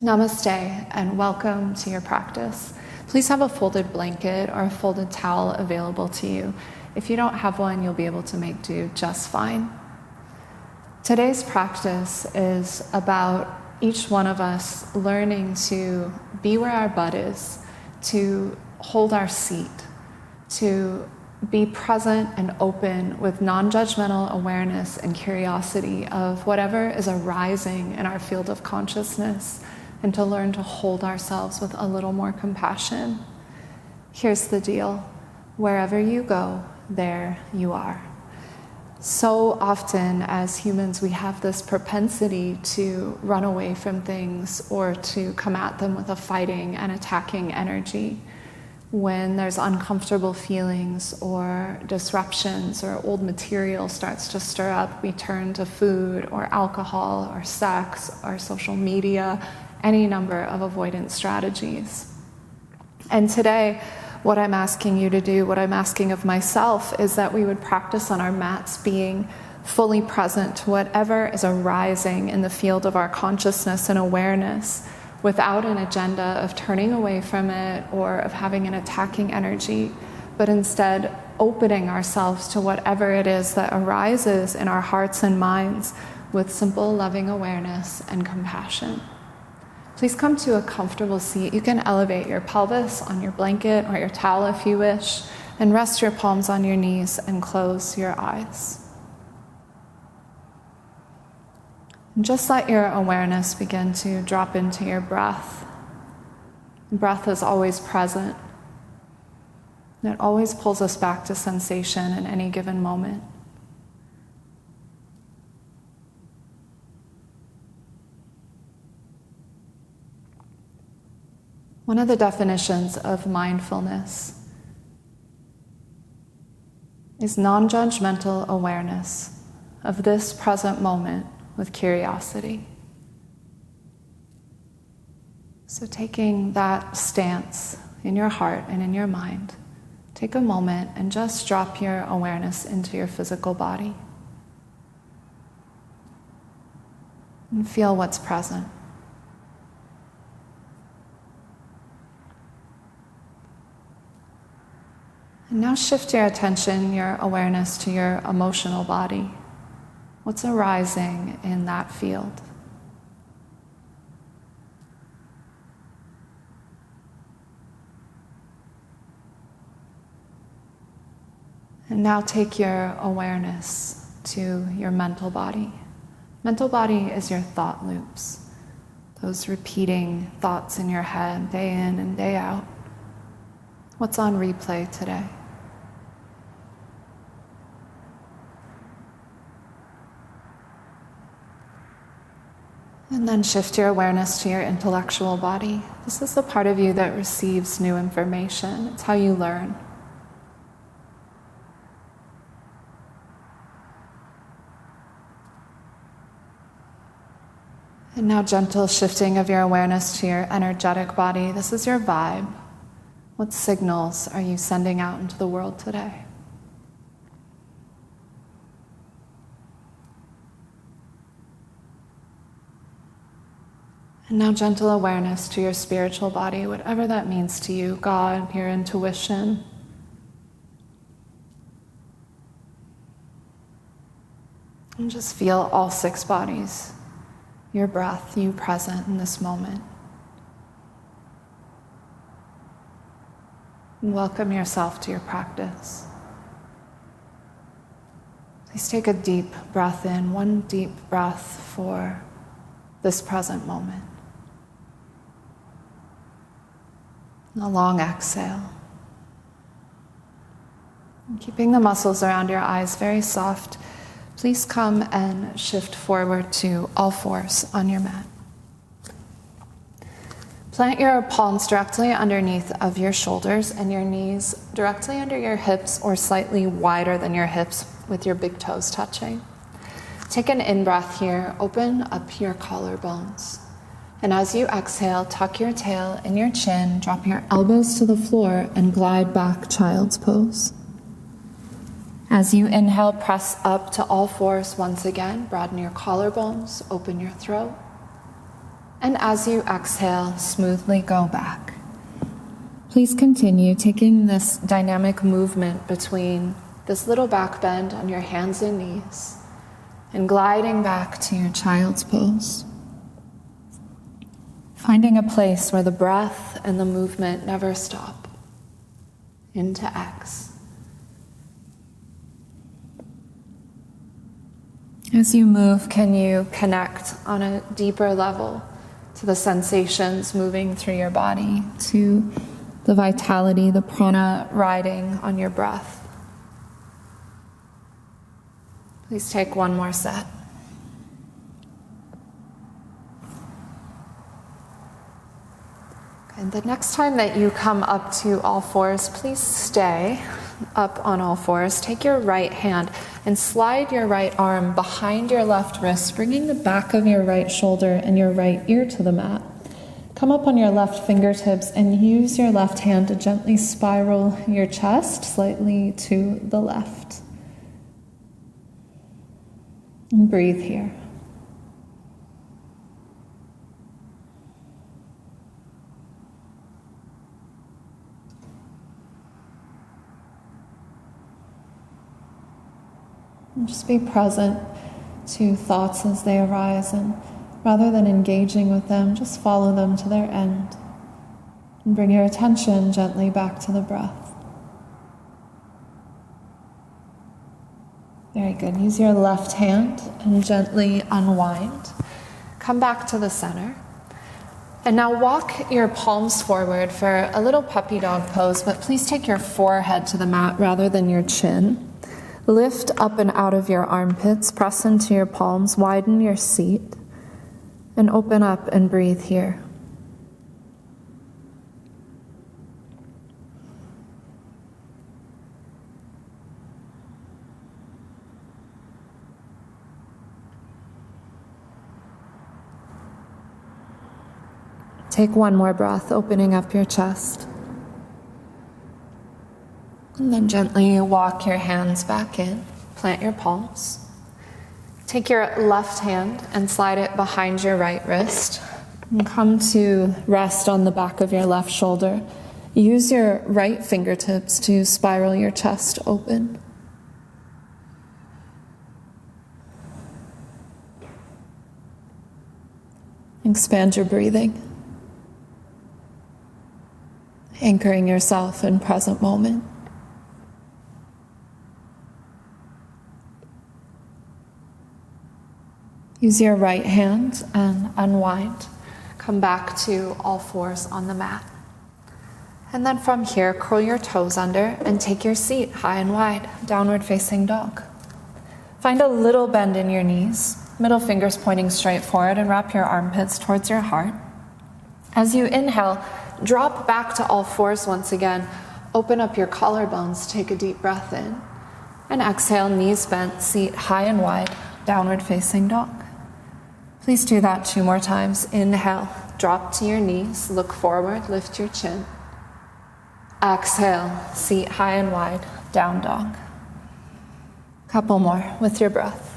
Namaste and welcome to your practice. Please have a folded blanket or a folded towel available to you. If you don't have one, you'll be able to make do just fine. Today's practice is about each one of us learning to be where our butt is, to hold our seat, to be present and open with non-judgmental awareness and curiosity of whatever is arising in our field of consciousness, and to learn to hold ourselves with a little more compassion. Here's the deal. Wherever you go, there you are. So often as humans, we have this propensity to run away from things or to come at them with a fighting and attacking energy. When there's uncomfortable feelings or disruptions or old material starts to stir up, we turn to food or alcohol or sex or social media, any number of avoidance strategies. And today, what I'm asking you to do, what I'm asking of myself, is that we would practice on our mats being fully present to whatever is arising in the field of our consciousness and awareness, without an agenda of turning away from it or of having an attacking energy, but instead opening ourselves to whatever it is that arises in our hearts and minds with simple, loving awareness and compassion. Please come to a comfortable seat. You can elevate your pelvis on your blanket or your towel if you wish, and rest your palms on your knees and close your eyes. And just let your awareness begin to drop into your breath. Breath is always present, and it always pulls us back to sensation in any given moment. One of the definitions of mindfulness is non-judgmental awareness of this present moment with curiosity. So taking that stance in your heart and in your mind, take a moment and just drop your awareness into your physical body and feel what's present. And now shift your attention, your awareness, to your emotional body. What's arising in that field? And now take your awareness to your mental body. Mental body is your thought loops, those repeating thoughts in your head day in and day out. What's on replay today? And then shift your awareness to your intellectual body. This is the part of you that receives new information. It's how you learn. And now gentle shifting of your awareness to your energetic body. This is your vibe. What signals are you sending out into the world today? And now gentle awareness to your spiritual body, whatever that means to you, God, your intuition. And just feel all six bodies, your breath, you present in this moment. And welcome yourself to your practice. Please take a deep breath in, one deep breath for this present moment. And a long exhale. And keeping the muscles around your eyes very soft, please come and shift forward to all fours on your mat. Plant your palms directly underneath of your shoulders and your knees directly under your hips or slightly wider than your hips with your big toes touching. Take an in-breath here, open up your collarbones. And as you exhale, tuck your tail in your chin, drop your elbows to the floor, and glide back, child's pose. As you inhale, press up to all fours once again. Broaden your collarbones, open your throat. And as you exhale, smoothly go back. Please continue taking this dynamic movement between this little back bend on your hands and knees and gliding back to your child's pose. Finding a place where the breath and the movement never stop. Into X. As you move, can you connect on a deeper level to the sensations moving through your body, to the vitality, the prana riding on your breath? Please take one more set. And the next time that you come up to all fours, please stay up on all fours. Take your right hand and slide your right arm behind your left wrist, bringing the back of your right shoulder and your right ear to the mat. Come up on your left fingertips and use your left hand to gently spiral your chest slightly to the left. And breathe here. And just be present to thoughts as they arise, and rather than engaging with them, just follow them to their end. And bring your attention gently back to the breath. Very good. Use your left hand and gently unwind. Come back to the center. And now walk your palms forward for a little puppy dog pose, but please take your forehead to the mat rather than your chin. Lift up and out of your armpits, press into your palms, widen your seat, and open up and breathe here. Take one more breath, opening up your chest. And then gently walk your hands back in. Plant your palms. Take your left hand and slide it behind your right wrist. And come to rest on the back of your left shoulder. Use your right fingertips to spiral your chest open. Expand your breathing. Anchoring yourself in present moment. Use your right hand and unwind. Come back to all fours on the mat. And then from here, curl your toes under and take your seat high and wide, downward facing dog. Find a little bend in your knees, middle fingers pointing straight forward, and wrap your armpits towards your heart. As you inhale, drop back to all fours once again. Open up your collarbones, take a deep breath in. And exhale, knees bent, seat high and wide, downward facing dog. Please do that 2 more times. Inhale, drop to your knees, look forward, lift your chin. Exhale, seat high and wide, down dog. Couple more with your breath.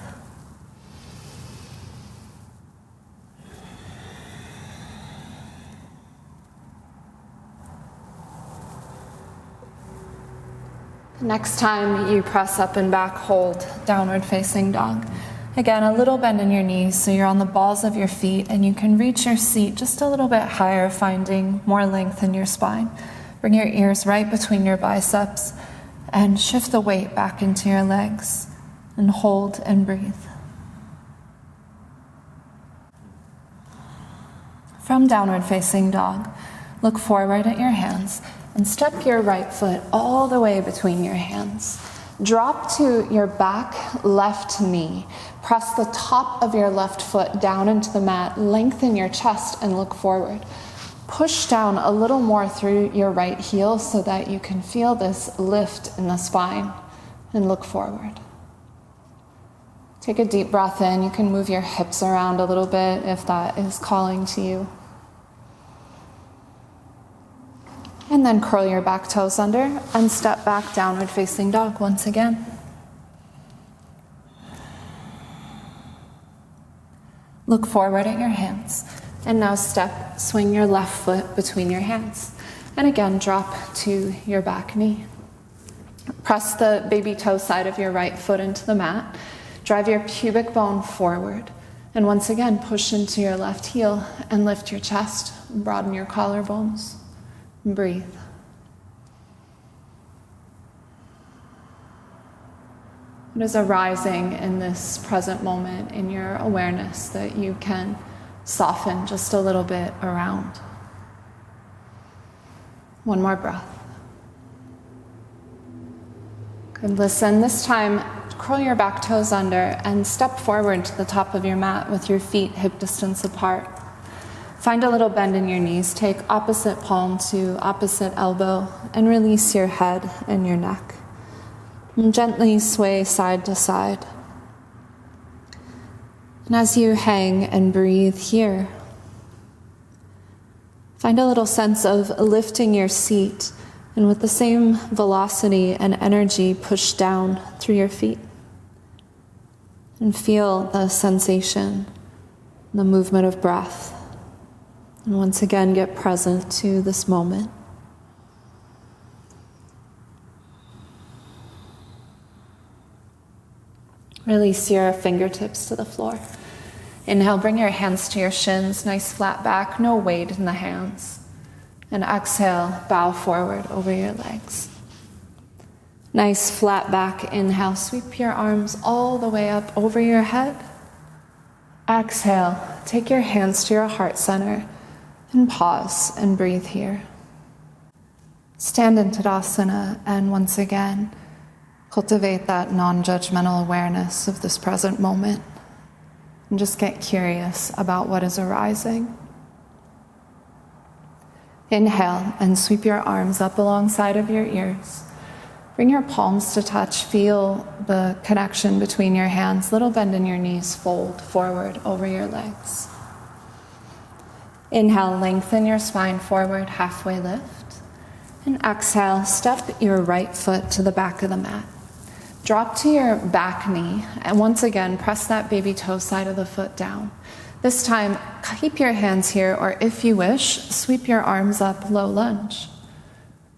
Next time you press up and back, hold downward facing dog. Again, a little bend in your knees so you're on the balls of your feet and you can reach your seat just a little bit higher, finding more length in your spine. Bring your ears right between your biceps and shift the weight back into your legs and hold and breathe. From downward facing dog, look forward at your hands and step your right foot all the way between your hands. Drop to your back left knee. Press the top of your left foot down into the mat. Lengthen your chest and look forward. Push down a little more through your right heel so that you can feel this lift in the spine and look forward. Take a deep breath in. You can move your hips around a little bit if that is calling to you. And then curl your back toes under and step back, downward facing dog once again. Look forward at your hands And now swing your left foot between your hands. And again, drop to your back knee. Press the baby toe side of your right foot into the mat. Drive your pubic bone forward. And once again, push into your left heel and lift your chest. Broaden your collarbones. And breathe. What is arising in this present moment in your awareness that you can soften just a little bit around? One more breath. Good. Listen. This time, curl your back toes under and step forward to the top of your mat with your feet hip distance apart. Find a little bend in your knees. Take opposite palm to opposite elbow and release your head and your neck. And gently sway side to side. And as you hang and breathe here, find a little sense of lifting your seat and with the same velocity and energy push down through your feet. And feel the sensation, the movement of breath. And once again, get present to this moment. Release your fingertips to the floor. Inhale, bring your hands to your shins, nice flat back, no weight in the hands. And exhale, bow forward over your legs. Nice flat back, inhale, sweep your arms all the way up over your head. Exhale, take your hands to your heart center and pause and breathe here. Stand in Tadasana and once again, cultivate that non-judgmental awareness of this present moment and just get curious about what is arising. Inhale and sweep your arms up alongside of your ears. Bring your palms to touch. Feel the connection between your hands. Little bend in your knees. Fold forward over your legs. Inhale, lengthen your spine forward, halfway lift. And exhale, step your right foot to the back of the mat. Drop to your back knee, and once again, press that baby toe side of the foot down. This time, keep your hands here, or if you wish, sweep your arms up, low lunge.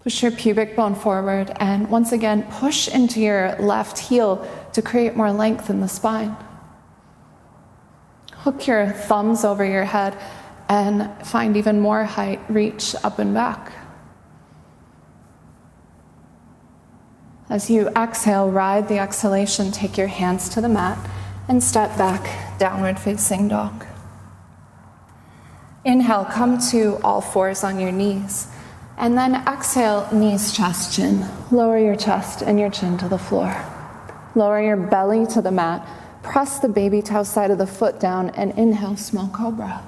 Push your pubic bone forward, and once again, push into your left heel to create more length in the spine. Hook your thumbs over your head and find even more height, reach up and back. As you exhale, ride the exhalation, take your hands to the mat and step back, downward facing dog. Inhale, come to all fours on your knees. And then exhale, knees, chest, chin. Lower your chest and your chin to the floor. Lower your belly to the mat. Press the baby toe side of the foot down and inhale, small cobra.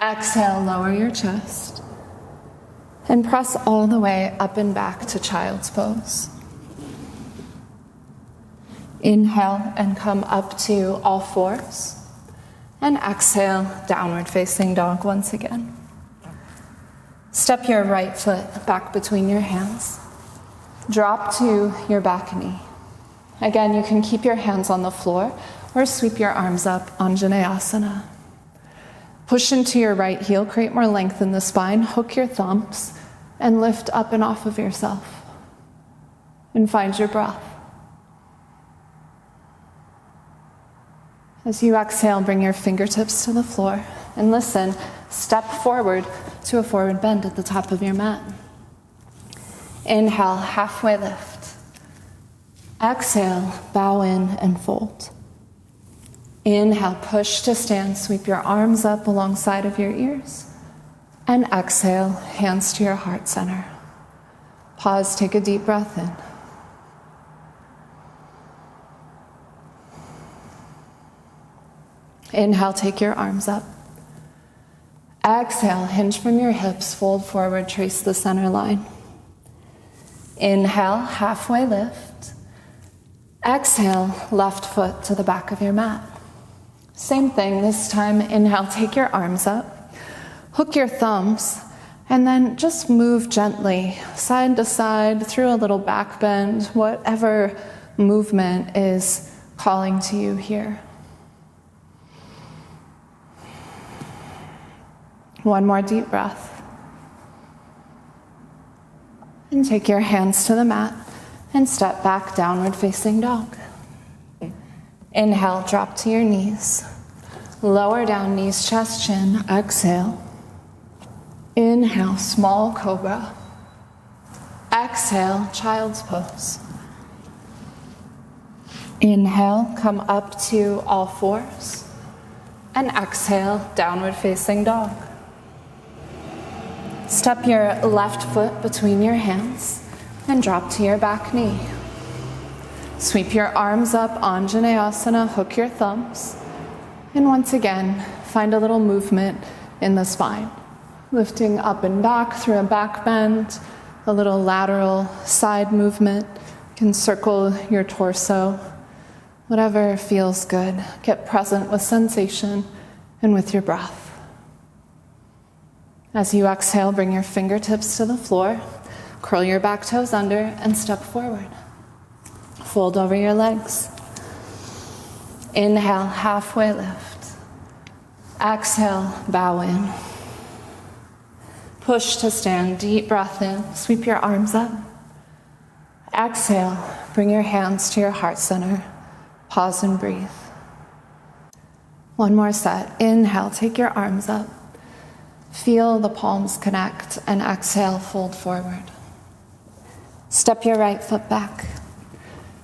Exhale, lower your chest. And press all the way up and back to child's pose. Inhale and come up to all fours. And exhale, downward facing dog once again. Step your right foot back between your hands. Drop to your back knee. Again, you can keep your hands on the floor or sweep your arms up, Anjaneyasana. Push into your right heel, create more length in the spine, hook your thumbs, and lift up and off of yourself. And find your breath. As you exhale, bring your fingertips to the floor and listen, step forward to a forward bend at the top of your mat. Inhale, halfway lift. Exhale, bow in and fold. Inhale, push to stand, sweep your arms up alongside of your ears. And exhale, hands to your heart center. Pause, take a deep breath in. Inhale, take your arms up. Exhale, hinge from your hips, fold forward, trace the center line. Inhale, halfway lift. Exhale, left foot to the back of your mat. Same thing, this time, inhale, take your arms up, hook your thumbs, and then just move gently, side to side, through a little back bend, whatever movement is calling to you here. One more deep breath. And take your hands to the mat and step back, downward facing dog. Inhale, drop to your knees. Lower down, knees, chest, chin. Exhale. Inhale, small cobra. Exhale, child's pose. Inhale, come up to all fours. And exhale, downward facing dog. Step your left foot between your hands and drop to your back knee. Sweep your arms up, Anjaneyasana, hook your thumbs. And once again, find a little movement in the spine. Lifting up and back through a back bend, a little lateral side movement. You can circle your torso, whatever feels good. Get present with sensation and with your breath. As you exhale, bring your fingertips to the floor, curl your back toes under, and step forward. Fold over your legs. Inhale, halfway lift. Exhale, bow in. Push to stand, deep breath in, sweep your arms up. Exhale, bring your hands to your heart center. Pause and breathe. One more set. Inhale, take your arms up. Feel the palms connect, and exhale, fold forward. Step your right foot back.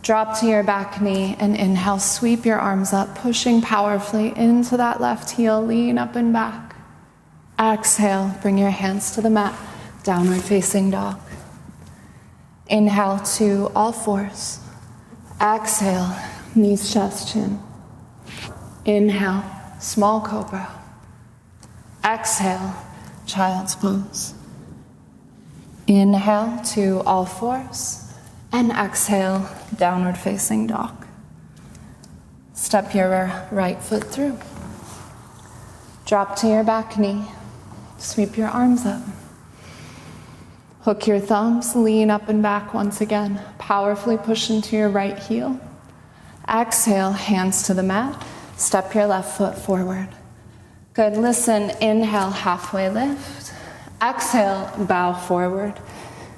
Drop to your back knee and inhale, sweep your arms up, pushing powerfully into that left heel, lean up and back. Exhale, bring your hands to the mat, downward facing dog. Inhale to all fours. Exhale, knees, chest, chin. Inhale, small cobra. Exhale, child's pose. Inhale to all fours. And exhale, downward facing dog. Step your right foot through. Drop to your back knee. Sweep your arms up. Hook your thumbs, lean up and back once again. Powerfully push into your right heel. Exhale, hands to the mat. Step your left foot forward. Good, listen, inhale, halfway lift. Exhale, bow forward.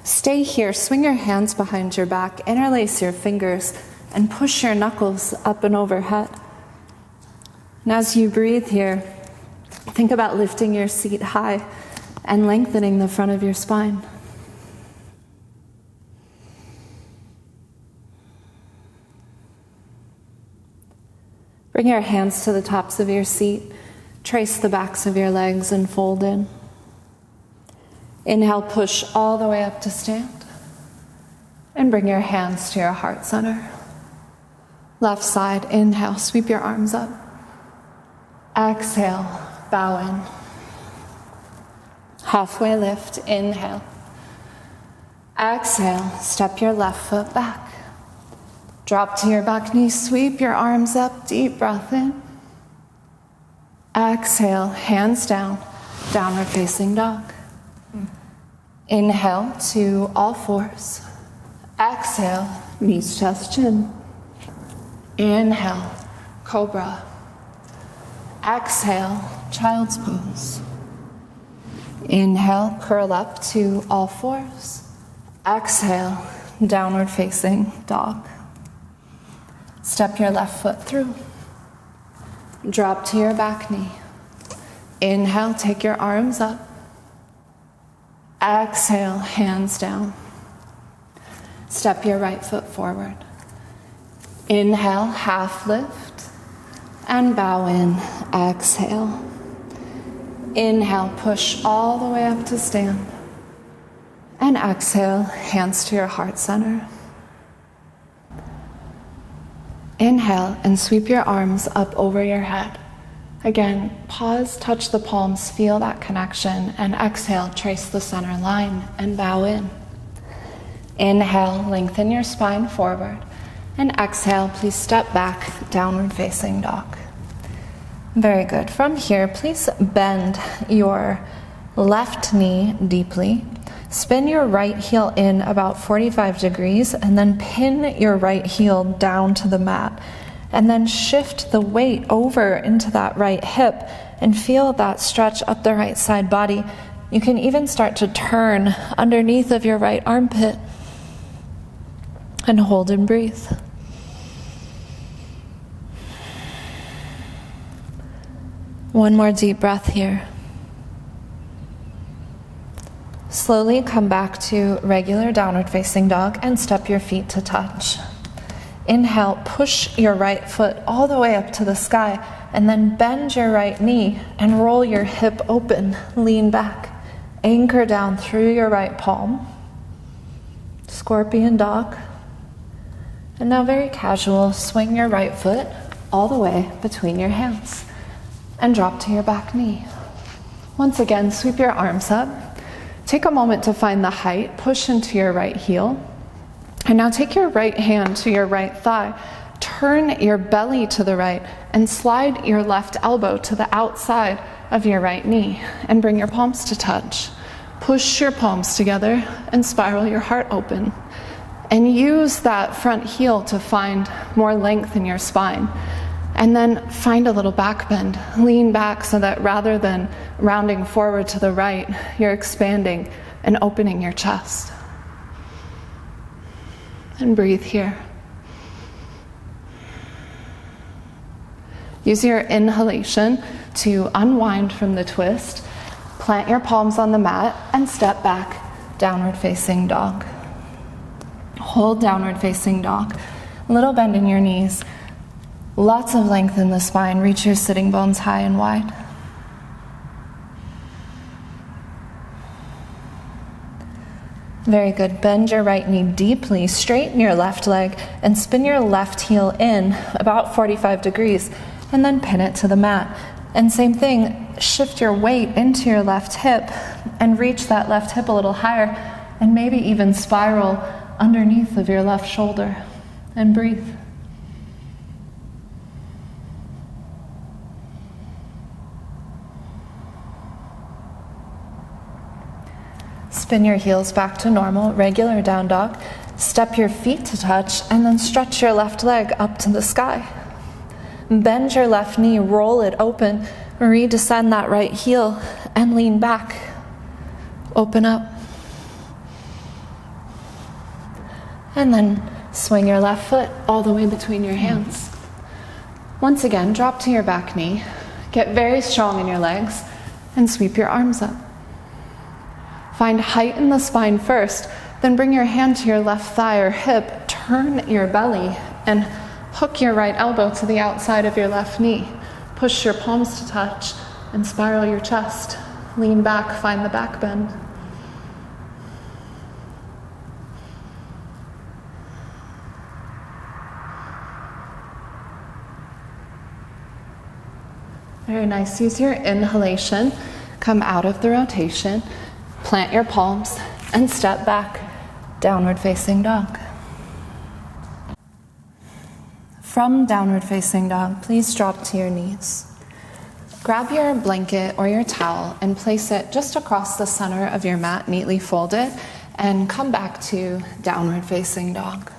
Stay here, swing your hands behind your back, interlace your fingers, and push your knuckles up and overhead. And as you breathe here, think about lifting your seat high and lengthening the front of your spine. Bring your hands to the tops of your seat, trace the backs of your legs, and fold in. Inhale, push all the way up to stand. And bring your hands to your heart center. Left side, inhale, sweep your arms up. Exhale, bow in. Halfway lift, inhale. Exhale, step your left foot back. Drop to your back knee, sweep your arms up, deep breath in. Exhale, hands down, downward facing dog. Inhale to all fours. Exhale, knees, chest, chin. Inhale, cobra. Exhale, child's pose. Inhale, curl up to all fours. Exhale, downward facing dog. Step your left foot through. Drop to your back knee. Inhale, take your arms up. Exhale, hands down. Step your right foot forward. Inhale, half lift, and bow in. Exhale. Inhale, push all the way up to stand. And exhale, hands to your heart center. Inhale and sweep your arms up over your head. Again, pause, touch the palms, feel that connection, and exhale, trace the center line and bow in. Inhale, lengthen your spine forward, and exhale, please step back, downward facing dog. Very good. From here, please bend your left knee deeply. Spin your right heel in about 45 degrees, and then pin your right heel down to the mat. And then shift the weight over into that right hip and feel that stretch up the right side body. You can even start to turn underneath of your right armpit and hold and breathe. One more deep breath here. Slowly come back to regular downward facing dog and step your feet to touch. Inhale, push your right foot all the way up to the sky, and then bend your right knee and roll your hip open, lean back. Anchor down through your right palm. Scorpion dog. And now very casual, swing your right foot all the way between your hands and drop to your back knee. Once again, sweep your arms up. Take a moment to find the height, push into your right heel. And now take your right hand to your right thigh, turn your belly to the right, and slide your left elbow to the outside of your right knee, and bring your palms to touch. Push your palms together and spiral your heart open. And use that front heel to find more length in your spine. And then find a little back bend. Lean back so that rather than rounding forward to the right, you're expanding and opening your chest. And breathe here. Use your inhalation to unwind from the twist. Plant your palms on the mat and step back, downward facing dog. Hold downward facing dog. Little bend in your knees. Lots of length in the spine. Reach your sitting bones high and wide. Very good. Bend your right knee deeply, straighten your left leg, and spin your left heel in about 45 degrees, and then pin it to the mat. And same thing, shift your weight into your left hip and reach that left hip a little higher, and maybe even spiral underneath of your left shoulder. And breathe. Spin your heels back to normal, regular down dog. Step your feet to touch, and then stretch your left leg up to the sky. Bend your left knee, roll it open, redescend that right heel, and lean back. Open up. And then swing your left foot all the way between your hands. Once again, drop to your back knee. Get very strong in your legs, and sweep your arms up. Find height in the spine first, then bring your hand to your left thigh or hip, turn your belly, and hook your right elbow to the outside of your left knee. Push your palms to touch and spiral your chest. Lean back, find the back bend. Very nice. Use your inhalation. Come out of the rotation. Plant your palms and step back, downward facing dog. From downward facing dog, please drop to your knees. Grab your blanket or your towel and place it just across the center of your mat, neatly folded, and come back to downward facing dog.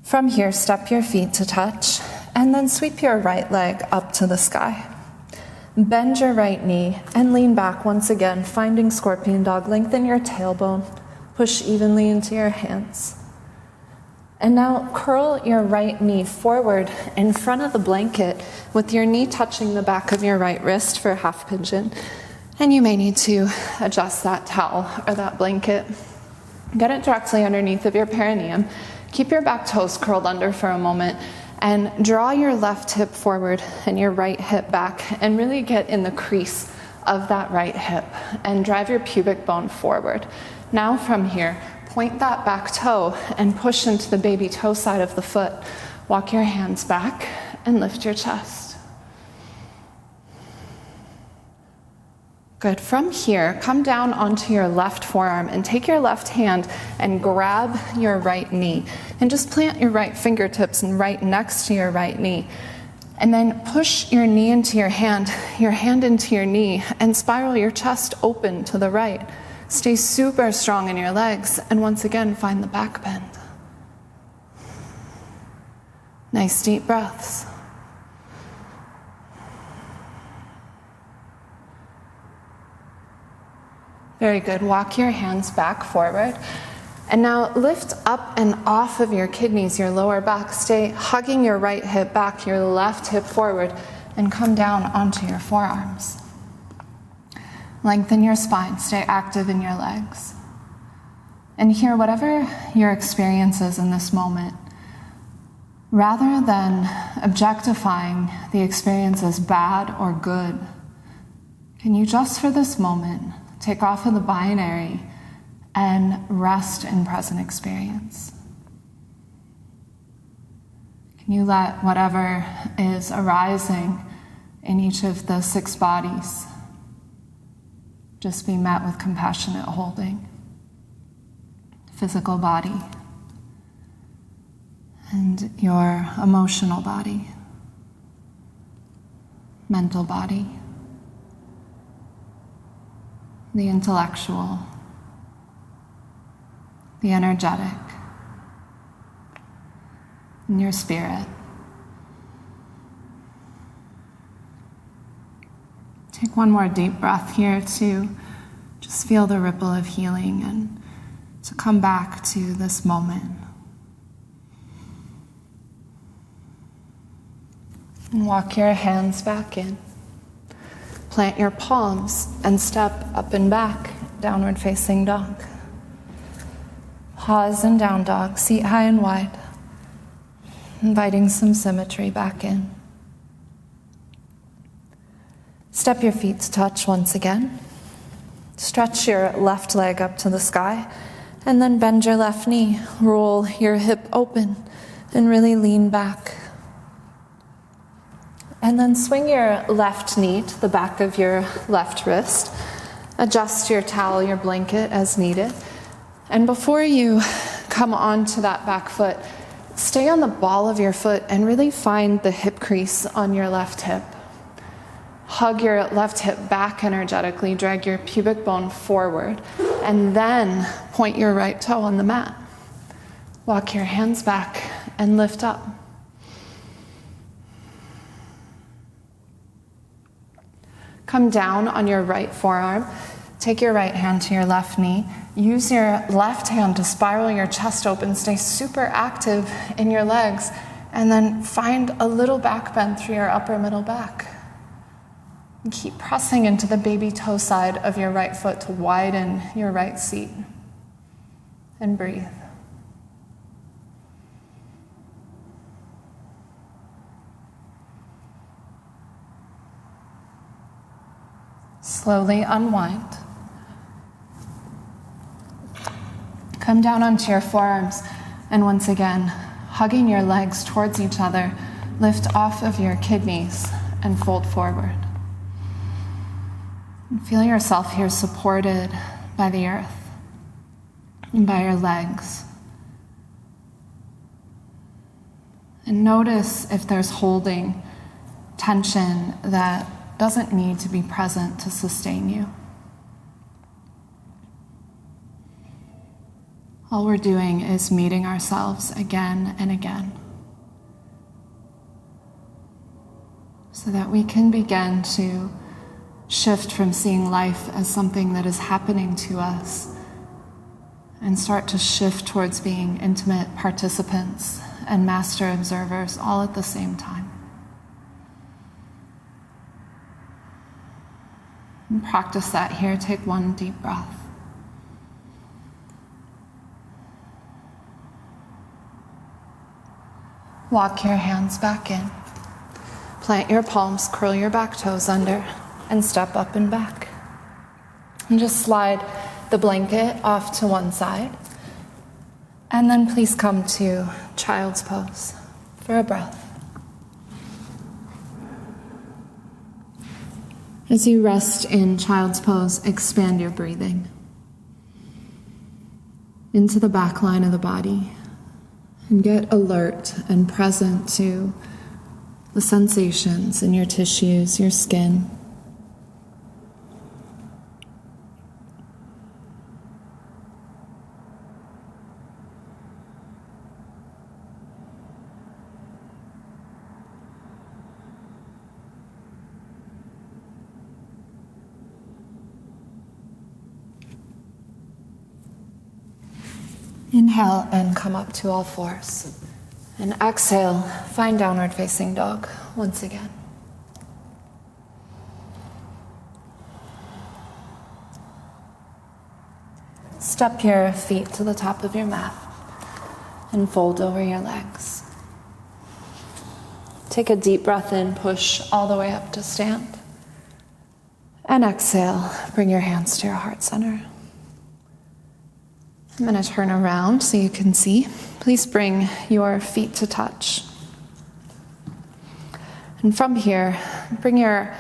From here, step your feet to touch, and then sweep your right leg up to the sky. Bend your right knee and lean back once again, finding scorpion dog. Lengthen your tailbone. Push evenly into your hands. And now curl your right knee forward in front of the blanket with your knee touching the back of your right wrist for half pigeon. And you may need to adjust that towel or that blanket. Get it directly underneath of your perineum. Keep your back toes curled under for a moment. And draw your left hip forward and your right hip back, and really get in the crease of that right hip and drive your pubic bone forward. Now from here, point that back toe and push into the baby toe side of the foot. Walk your hands back and lift your chest. Good. From here, come down onto your left forearm and take your left hand and grab your right knee. And just plant your right fingertips and right next to your right knee. And then push your knee into your hand into your knee, and spiral your chest open to the right. Stay super strong in your legs, and once again, find the back bend. Nice deep breaths. Very good. Walk your hands back forward. And now lift up and off of your kidneys, your lower back. Stay hugging your right hip back, your left hip forward, and come down onto your forearms. Lengthen your spine. Stay active in your legs. And here, whatever your experience is in this moment, rather than objectifying the experience as bad or good, can you just for this moment take off of the binary and rest in present experience? Can you let whatever is arising in each of the 6 bodies just be met with compassionate holding? Physical body and your emotional body, mental body, the intellectual, the energetic, and your spirit. Take one more deep breath here to just feel the ripple of healing and to come back to this moment. And walk your hands back in. Plant your palms and step up and back, downward facing dog. Pause and down dog, seat high and wide, inviting some symmetry back in. Step your feet to touch once again. Stretch your left leg up to the sky, and then bend your left knee. Roll your hip open and really lean back. And then swing your left knee to the back of your left wrist. Adjust your towel, your blanket as needed. And before you come onto that back foot, stay on the ball of your foot and really find the hip crease on your left hip. Hug your left hip back energetically, drag your pubic bone forward, and then point your right toe on the mat. Walk your hands back and lift up. Come down on your right forearm. Take your right hand to your left knee. Use your left hand to spiral your chest open. Stay super active in your legs. And then find a little back bend through your upper middle back. And keep pressing into the baby toe side of your right foot to widen your right seat. And breathe. Slowly unwind. Come down onto your forearms, and once again, hugging your legs towards each other, lift off of your kidneys and fold forward. And feel yourself here supported by the earth and by your legs. And notice if there's holding, tension that doesn't need to be present to sustain you. All we're doing is meeting ourselves again and again so that we can begin to shift from seeing life as something that is happening to us and start to shift towards being intimate participants and master observers all at the same time. And practice that here. Take one deep breath. Walk your hands back in. Plant your palms, curl your back toes under, and step up and back. And just slide the blanket off to one side. And then please come to child's pose for a breath. As you rest in child's pose, expand your breathing into the back line of the body and get alert and present to the sensations in your tissues, your skin. Inhale and come up to all fours. And exhale, find downward facing dog once again. Step your feet to the top of your mat and fold over your legs. Take a deep breath in, push all the way up to stand. And exhale, bring your hands to your heart center. I'm going to turn around so you can see. Please bring your feet to touch. And from here, bring your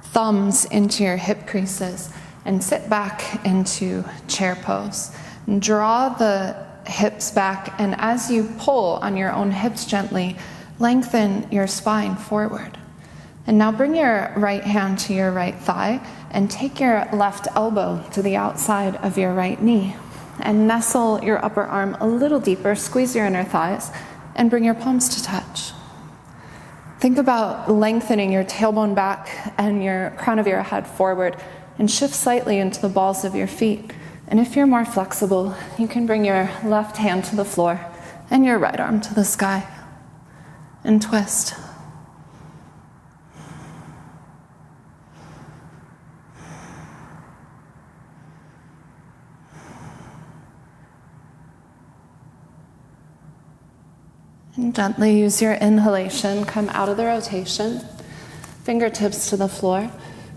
thumbs into your hip creases and sit back into chair pose. And draw the hips back, and as you pull on your own hips gently, lengthen your spine forward. And now bring your right hand to your right thigh and take your left elbow to the outside of your right knee. And nestle your upper arm a little deeper, squeeze your inner thighs, and bring your palms to touch. Think about lengthening your tailbone back and your crown of your head forward, and shift slightly into the balls of your feet. And if you're more flexible, you can bring your left hand to the floor and your right arm to the sky. And twist. And gently use your inhalation, come out of the rotation, fingertips to the floor.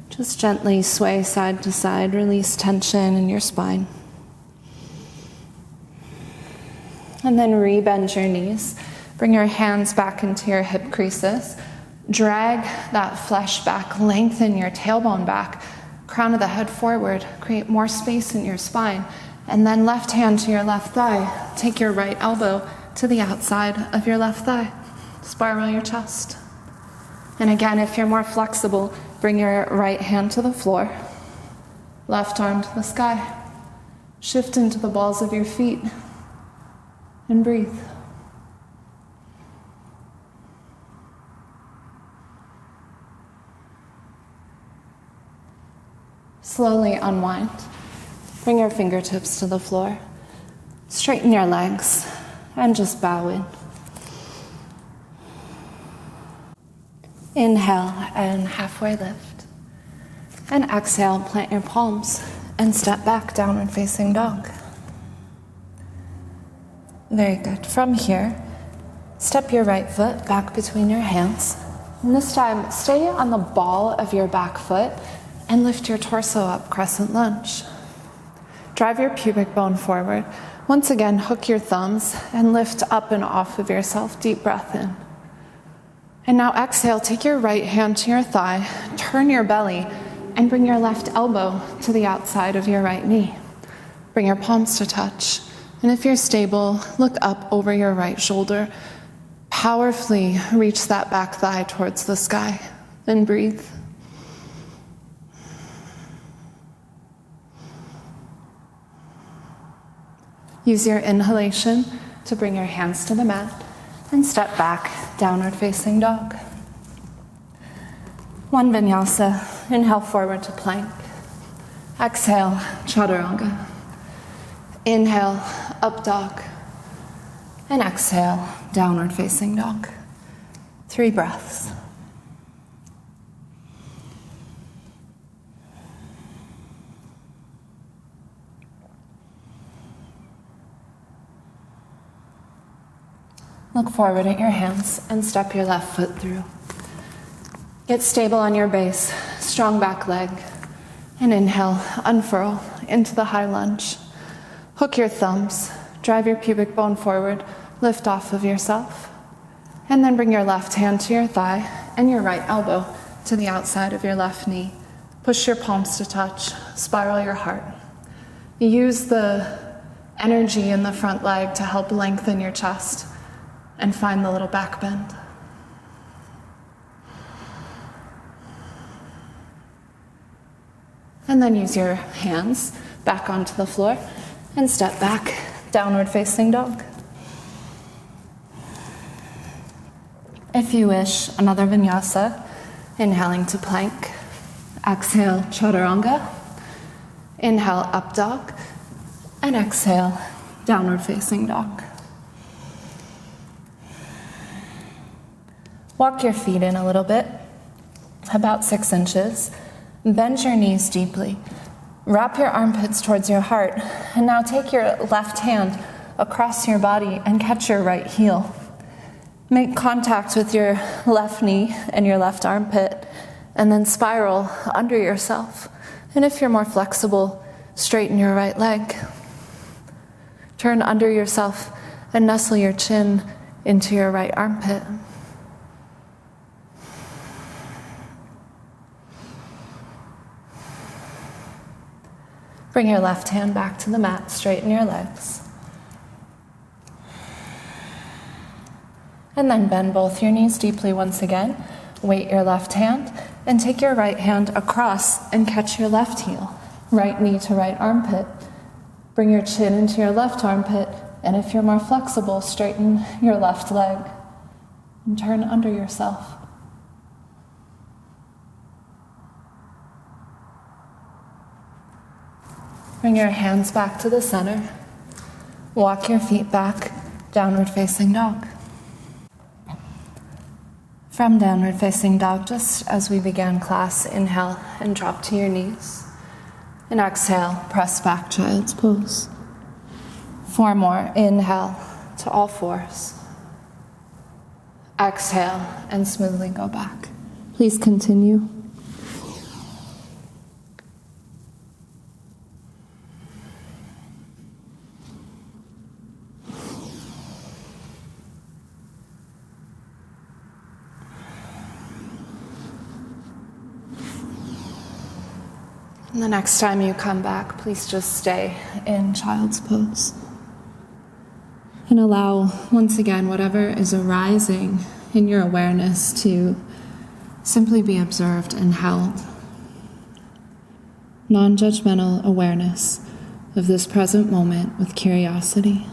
Just gently sway side to side, release tension in your spine. And then re-bend your knees. Bring your hands back into your hip creases. Drag that flesh back, lengthen your tailbone back, crown of the head forward, create more space in your spine. And then left hand to your left thigh. Take your right elbow to the outside of your left thigh. Spiral your chest. And again, if you're more flexible, bring your right hand to the floor, left arm to the sky. Shift into the balls of your feet and breathe. Slowly unwind. Bring your fingertips to the floor. Straighten your legs and just bow in. Inhale and halfway lift. And exhale, plant your palms and step back, downward facing dog. Very good. From here, step your right foot back between your hands. And this time, stay on the ball of your back foot and lift your torso up, crescent lunge. Drive your pubic bone forward. Once again, hook your thumbs and lift up and off of yourself. Deep breath in. And now exhale, take your right hand to your thigh, turn your belly, and bring your left elbow to the outside of your right knee. Bring your palms to touch. And if you're stable, look up over your right shoulder. Powerfully reach that back thigh towards the sky. And breathe. Use your inhalation to bring your hands to the mat and step back, downward facing dog. One vinyasa. Inhale forward to plank. Exhale, chaturanga. Inhale, up dog. And exhale, downward facing dog. 3 breaths. Look forward at your hands and step your left foot through. Get stable on your base, strong back leg. And inhale, unfurl into the high lunge. Hook your thumbs, drive your pubic bone forward, lift off of yourself. And then bring your left hand to your thigh and your right elbow to the outside of your left knee. Push your palms to touch, spiral your heart. Use the energy in the front leg to help lengthen your chest. And find the little back bend. And then use your hands back onto the floor and step back, downward facing dog. If you wish, another vinyasa, inhaling to plank. Exhale, chaturanga. Inhale, up dog. And exhale, downward facing dog. Walk your feet in a little bit, about 6 inches. Bend your knees deeply. Wrap your armpits towards your heart. And now take your left hand across your body and catch your right heel. Make contact with your left knee and your left armpit, and then spiral under yourself. And if you're more flexible, straighten your right leg. Turn under yourself and nestle your chin into your right armpit. Bring your left hand back to the mat, straighten your legs. And then bend both your knees deeply once again. Weight your left hand and take your right hand across and catch your left heel. Right knee to right armpit. Bring your chin into your left armpit, and if you're more flexible, straighten your left leg and turn under yourself. Bring your hands back to the center. Walk your feet back, downward facing dog. From downward facing dog, just as we began class, inhale and drop to your knees. And exhale, press back, child's pose. 4 more, inhale to all fours. Exhale and smoothly go back. Please continue. And the next time you come back, please just stay in child's pose. And allow, once again, whatever is arising in your awareness to simply be observed and held. Non-judgmental awareness of this present moment with curiosity.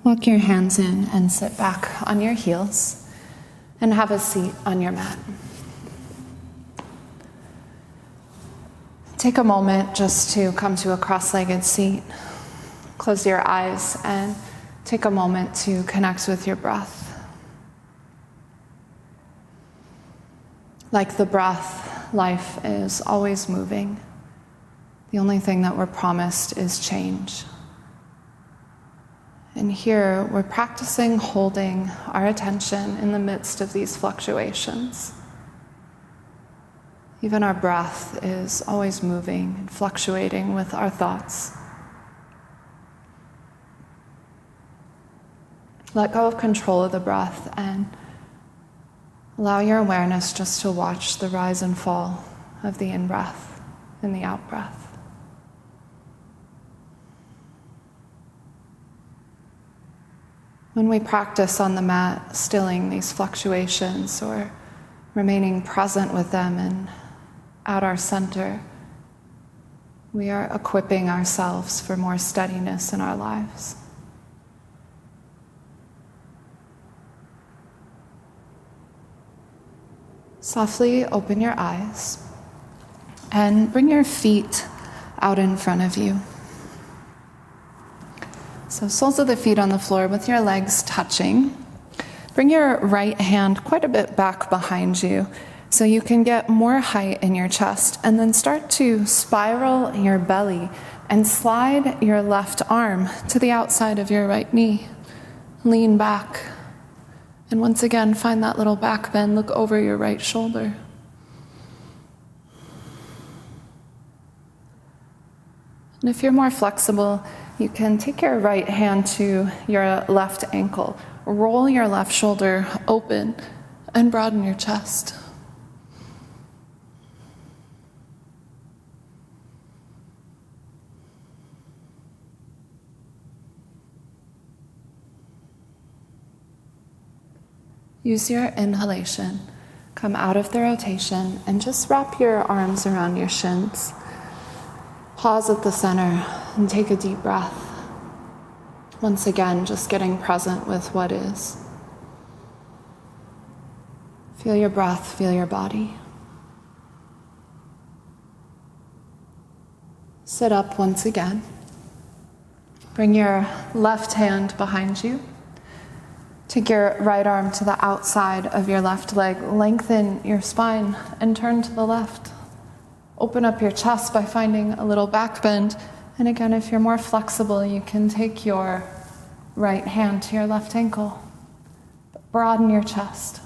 Walk your hands in and sit back on your heels and have a seat on your mat. Take a moment just to come to a cross-legged seat. Close your eyes and take a moment to connect with your breath. Like the breath, life is always moving. The only thing that we're promised is change. And here, we're practicing holding our attention in the midst of these fluctuations. Even our breath is always moving and fluctuating with our thoughts. Let go of control of the breath and allow your awareness just to watch the rise and fall of the in-breath and the out-breath. When we practice on the mat, stilling these fluctuations or remaining present with them and at our center, we are equipping ourselves for more steadiness in our lives. Softly open your eyes and bring your feet out in front of you. So soles of the feet on the floor with your legs touching. Bring your right hand quite a bit back behind you so you can get more height in your chest, and then start to spiral your belly and slide your left arm to the outside of your right knee. Lean back. And once again, find that little back bend. Look over your right shoulder. And if you're more flexible, you can take your right hand to your left ankle, roll your left shoulder open, and broaden your chest. Use your inhalation. Come out of the rotation and just wrap your arms around your shins. Pause at the center and take a deep breath. Once again, just getting present with what is. Feel your breath, feel your body. Sit up once again. Bring your left hand behind you. Take your right arm to the outside of your left leg. Lengthen your spine and turn to the left. Open up your chest by finding a little back bend. And again, if you're more flexible, you can take your right hand to your left ankle. Broaden your chest.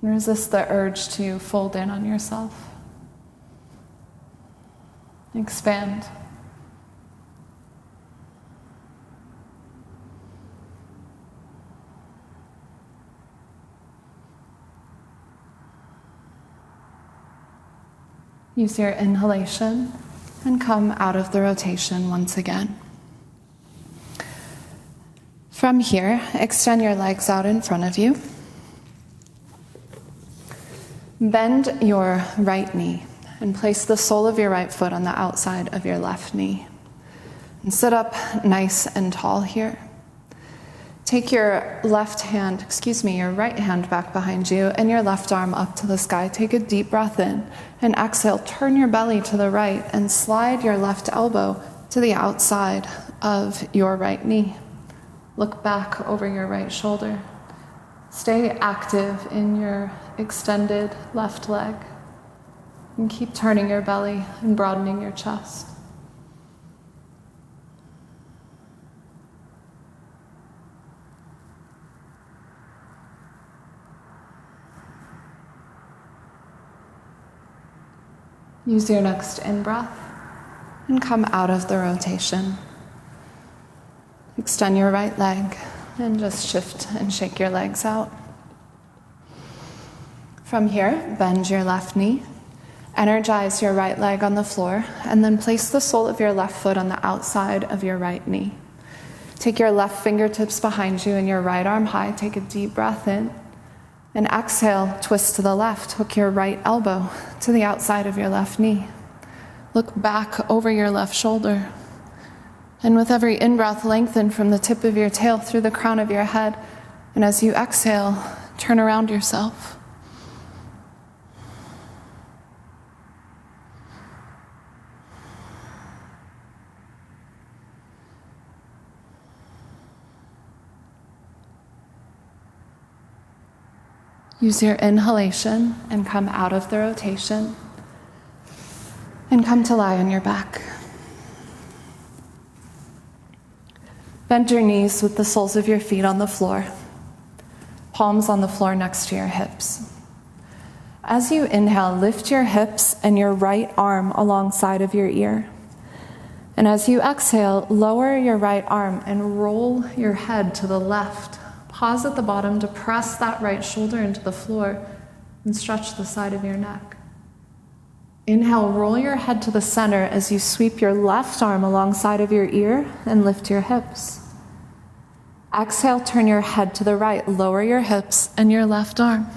And resist the urge to fold in on yourself. Expand. Use your inhalation and come out of the rotation once again. From here, extend your legs out in front of you. Bend your right knee and place the sole of your right foot on the outside of your left knee. And sit up nice and tall here. Take your your right hand back behind you and your left arm up to the sky. Take a deep breath in and exhale. Turn your belly to the right and slide your left elbow to the outside of your right knee. Look back over your right shoulder. Stay active in your extended left leg. And keep turning your belly and broadening your chest. Use your next in-breath and come out of the rotation. Extend your right leg and just shift and shake your legs out. From here, bend your left knee. Energize your right leg on the floor, and then place the sole of your left foot on the outside of your right knee. Take your left fingertips behind you and your right arm high. Take a deep breath in, and exhale, twist to the left. Hook your right elbow to the outside of your left knee. Look back over your left shoulder. And with every in-breath, lengthen from the tip of your tail through the crown of your head. And as you exhale, turn around yourself. Use your inhalation and come out of the rotation. And come to lie on your back. Bend your knees with the soles of your feet on the floor. Palms on the floor next to your hips. As you inhale, lift your hips and your right arm alongside of your ear. And as you exhale, lower your right arm and roll your head to the left. Pause at the bottom to press that right shoulder into the floor and stretch the side of your neck. Inhale, roll your head to the center as you sweep your left arm alongside of your ear and lift your hips. Exhale, turn your head to the right, lower your hips and your left arm.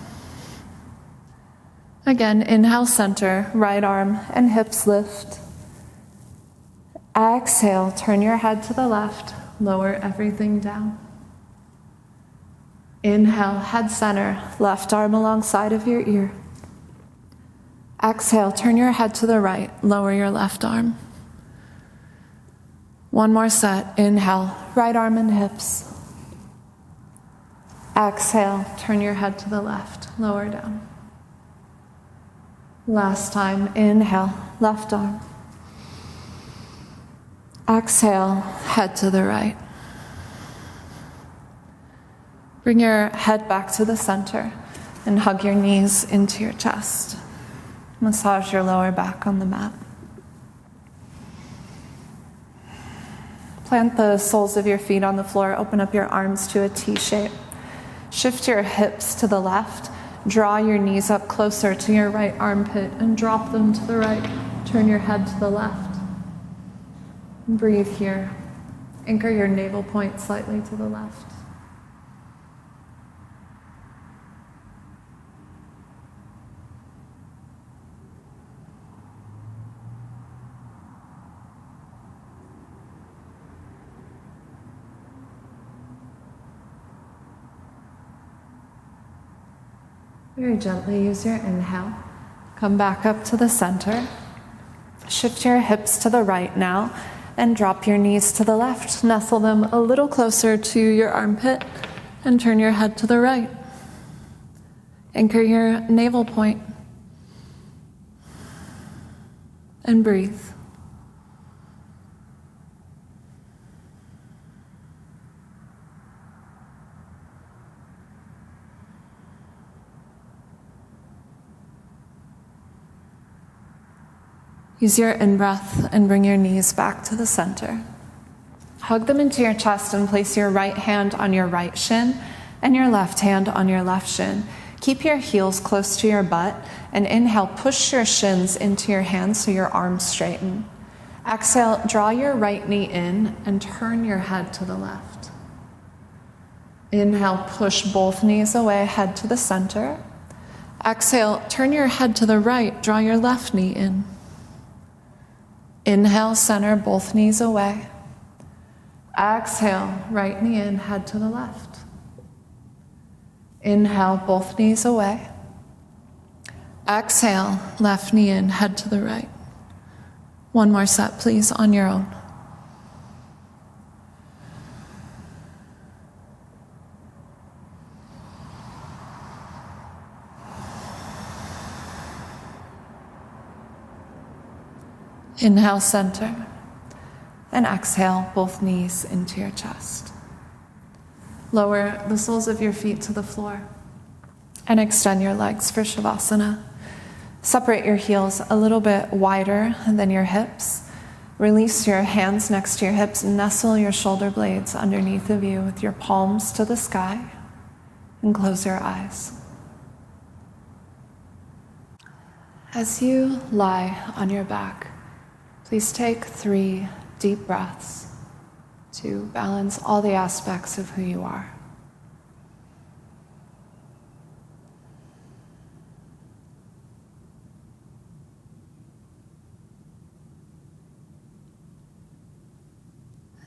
Again, inhale, center, right arm and hips lift. Exhale, turn your head to the left, lower everything down. Inhale, head center, left arm alongside of your ear. Exhale, turn your head to the right, lower your left arm. One more set. Inhale, right arm and hips. Exhale, turn your head to the left, lower down. Last time, inhale, left arm. Exhale, head to the right. Bring your head back to the center and hug your knees into your chest. Massage your lower back on the mat. Plant the soles of your feet on the floor. Open up your arms to a T shape. Shift your hips to the left. Draw your knees up closer to your right armpit and drop them to the right. Turn your head to the left. Breathe here. Anchor your navel point slightly to the left. Very gently use your inhale. Come back up to the center. Shift your hips to the right now and drop your knees to the left. Nestle them a little closer to your armpit and turn your head to the right. Anchor your navel point and breathe. Use your in-breath and bring your knees back to the center. Hug them into your chest and place your right hand on your right shin and your left hand on your left shin. Keep your heels close to your butt and inhale, push your shins into your hands so your arms straighten. Exhale, draw your right knee in and turn your head to the left. Inhale, push both knees away, head to the center. Exhale, turn your head to the right, draw your left knee in. Inhale, center both knees away. Exhale, right knee in, head to the left. Inhale, both knees away. Exhale, left knee in, head to the right. One more set, please, on your own. Inhale, center, and exhale, both knees into your chest. Lower the soles of your feet to the floor and extend your legs for Savasana. Separate your heels a little bit wider than your hips. Release your hands next to your hips and nestle your shoulder blades underneath of you with your palms to the sky, and close your eyes. As you lie on your back, please take 3 deep breaths to balance all the aspects of who you are.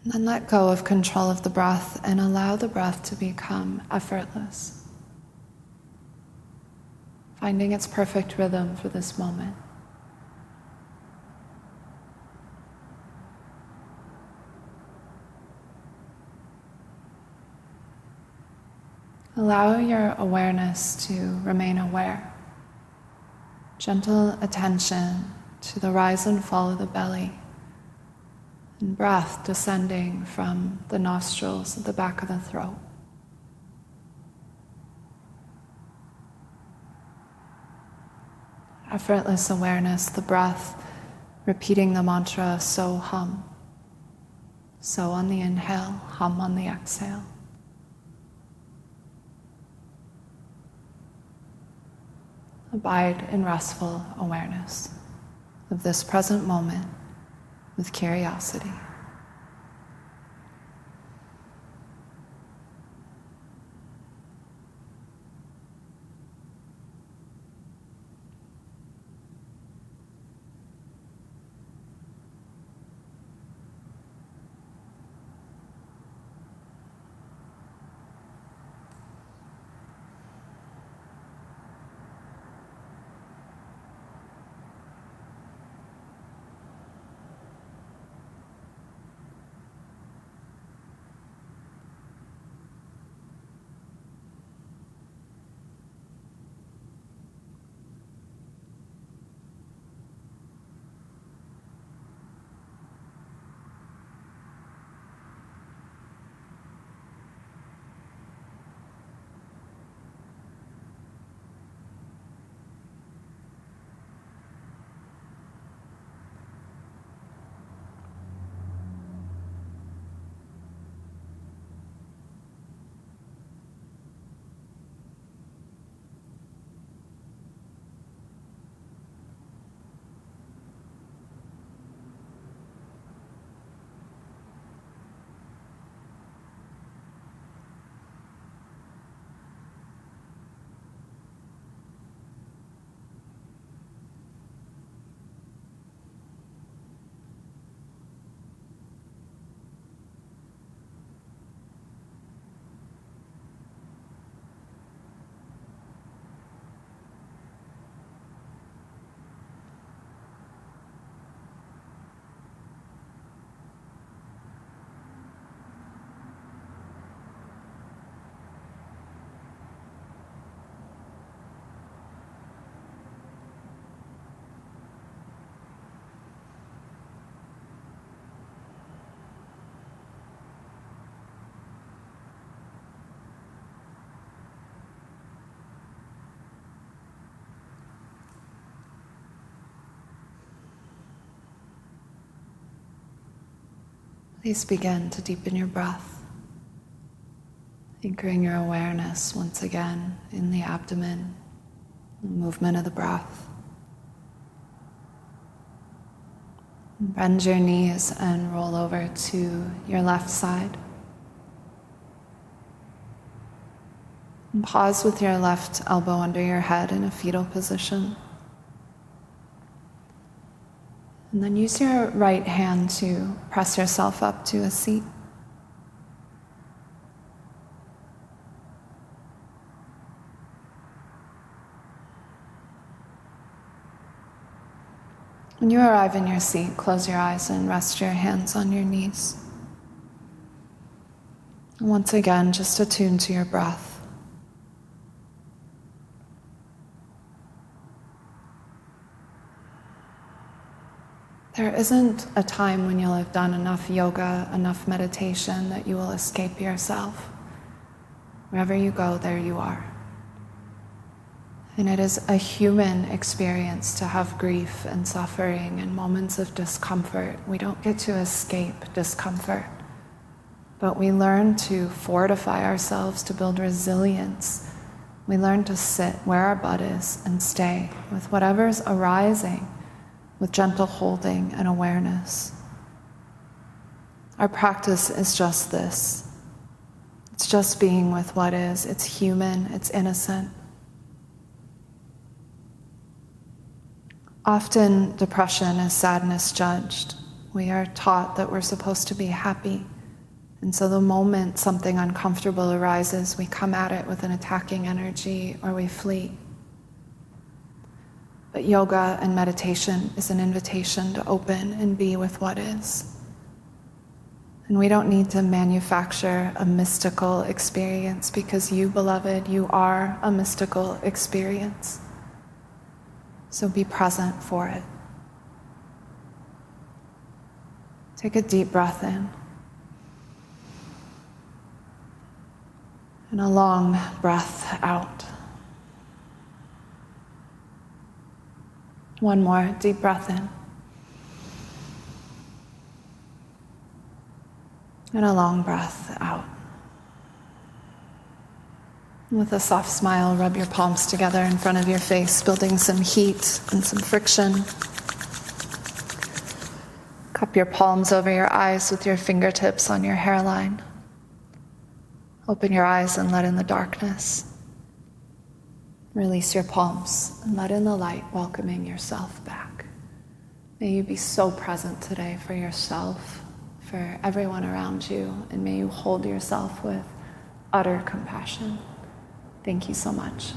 And then let go of control of the breath and allow the breath to become effortless, finding its perfect rhythm for this moment. Allow your awareness to remain aware. Gentle attention to the rise and fall of the belly, and breath descending from the nostrils at the back of the throat. Effortless awareness, the breath, repeating the mantra, so hum. So on the inhale, hum on the exhale. Abide in restful awareness of this present moment with curiosity. Please begin to deepen your breath, anchoring your awareness once again in the abdomen, the movement of the breath. Bend your knees and roll over to your left side. And pause with your left elbow under your head in a fetal position. And then use your right hand to press yourself up to a seat. When you arrive in your seat, close your eyes and rest your hands on your knees. And once again, just attune to your breath. There isn't a time when you'll have done enough yoga, enough meditation that you will escape yourself. Wherever you go, there you are. And it is a human experience to have grief and suffering and moments of discomfort. We don't get to escape discomfort, but we learn to fortify ourselves, to build resilience. We learn to sit where our butt is and stay with whatever's arising, with gentle holding and awareness. Our practice is just this. It's just being with what is. It's human, it's innocent. Often depression is sadness judged. We are taught that we're supposed to be happy. And so the moment something uncomfortable arises, we come at it with an attacking energy or we flee. But yoga and meditation is an invitation to open and be with what is. And we don't need to manufacture a mystical experience because you, beloved, you are a mystical experience. So be present for it. Take a deep breath in. And a long breath out. One more deep breath in. And a long breath out. With a soft smile, rub your palms together in front of your face, building some heat and some friction. Cup your palms over your eyes with your fingertips on your hairline. Open your eyes and let in the darkness. Release your palms and let in the light, welcoming yourself back. May you be so present today for yourself, for everyone around you, and may you hold yourself with utter compassion. Thank you so much.